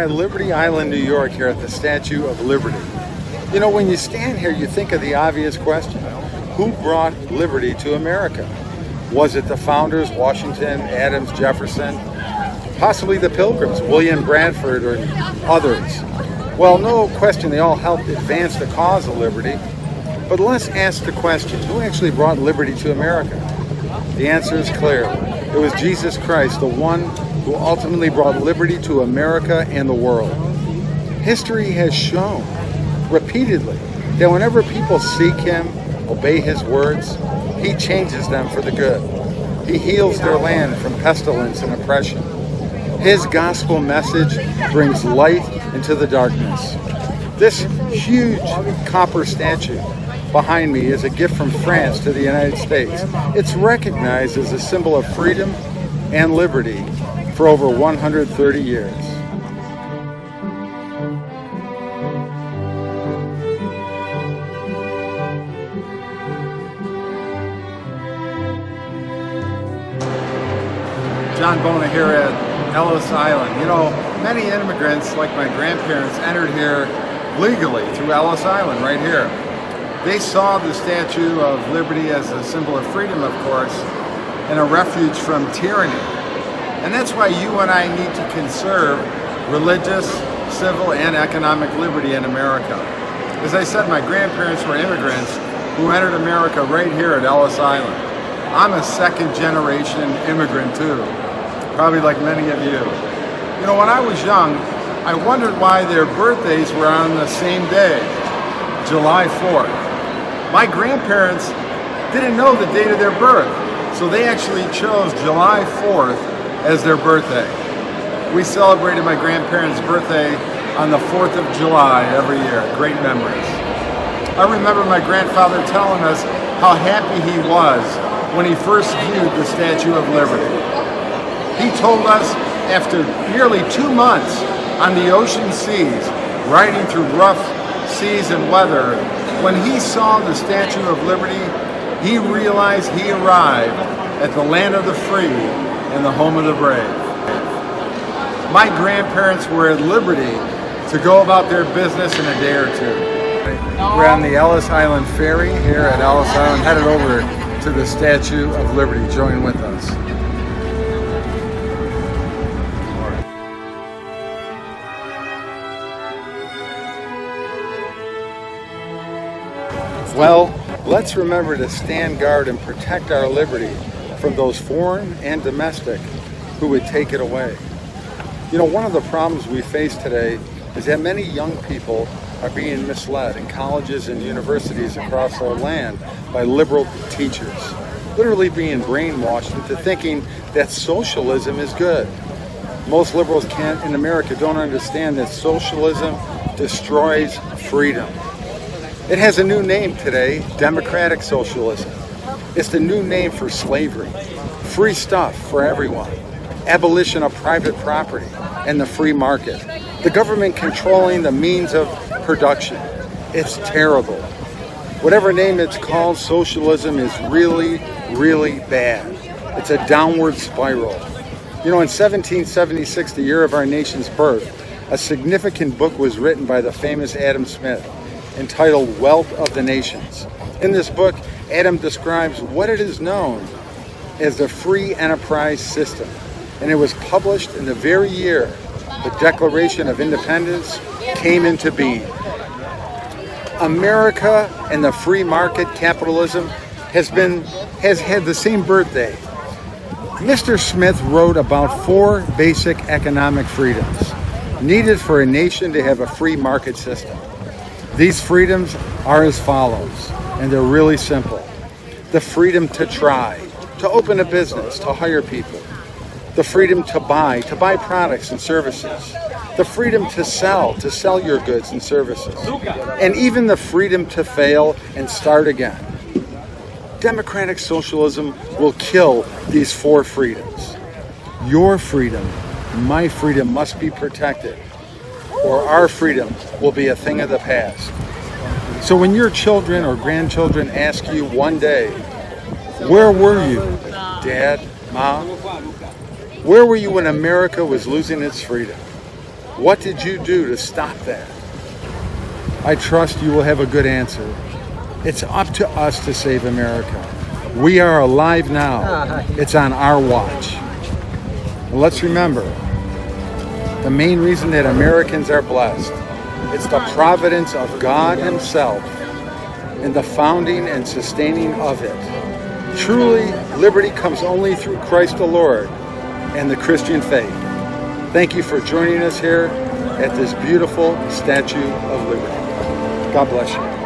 at Liberty Island, New York, here at the Statue of Liberty. You know, when you stand here, you think of the obvious question. Who brought liberty to America? Was it the founders, Washington, Adams, Jefferson? Possibly the Pilgrims, William Bradford, or others? Well, no question, they all helped advance the cause of liberty. But let's ask the question, who actually brought liberty to America? The answer is clear. It was Jesus Christ, the one who ultimately brought liberty to America and the world. History has shown repeatedly that whenever people seek Him, obey His words, He changes them for the good. He heals their land from pestilence and oppression. His gospel message brings light into the darkness. This huge copper statue behind me is a gift from France to the United States. It's recognized as a symbol of freedom and liberty for over 130 years. John Bona here at Ellis Island. You know, many immigrants, like my grandparents, entered here legally through Ellis Island, right here. They saw the Statue of Liberty as a symbol of freedom, of course, and a refuge from tyranny. And that's why you and I need to conserve religious, civil, and economic liberty in America. As I said, my grandparents were immigrants who entered America right here at Ellis Island. I'm a second-generation immigrant too, probably like many of you. You know, when I was young, I wondered why their birthdays were on the same day, July 4th. My grandparents didn't know the date of their birth, so they actually chose July 4th as their birthday. We celebrated my grandparents' birthday on the 4th of July every year. Great memories. I remember my grandfather telling us how happy he was when he first viewed the Statue of Liberty. He told us after nearly 2 months on the ocean seas, riding through rough seas and weather, when he saw the Statue of Liberty, he realized he arrived at the land of the free and the home of the brave. My grandparents were at liberty to go about their business in a day or two. We're on the Ellis Island Ferry here at Ellis Island, headed over to the Statue of Liberty. Join with us. Well, let's remember to stand guard and protect our liberty from those foreign and domestic who would take it away. You know, one of the problems we face today is that many young people are being misled in colleges and universities across our land by liberal teachers, literally being brainwashed into thinking that socialism is good. Most liberals in America don't understand that socialism destroys freedom. It has a new name today, democratic socialism. It's the new name for slavery, free stuff for everyone, abolition of private property and the free market, the government controlling the means of production. It's terrible. Whatever name it's called, socialism is really, really bad. It's a downward spiral. You know, in 1776, the year of our nation's birth, a significant book was written by the famous Adam Smith, entitled Wealth of the Nations. In this book, Adam describes what it is known as the free enterprise system, and it was published in the very year the Declaration of Independence came into being. America and the free market capitalism has had the same birthday. Mr. Smith wrote about 4 basic economic freedoms needed for a nation to have a free market system. These freedoms are as follows, and they're really simple. The freedom to try, to open a business, to hire people. The freedom to buy products and services. The freedom to sell your goods and services. And even the freedom to fail and start again. Democratic socialism will kill these 4 freedoms. Your freedom, my freedom must be protected, or our freedom will be a thing of the past. So when your children or grandchildren ask you one day, where were you, Dad, Mom? Where were you when America was losing its freedom? What did you do to stop that? I trust you will have a good answer. It's up to us to save America. We are alive now. It's on our watch. And let's remember, the main reason that Americans are blessed, it's the providence of God Himself and the founding and sustaining of it. Truly, liberty comes only through Christ the Lord and the Christian faith. Thank you for joining us here at this beautiful Statue of Liberty. God bless you.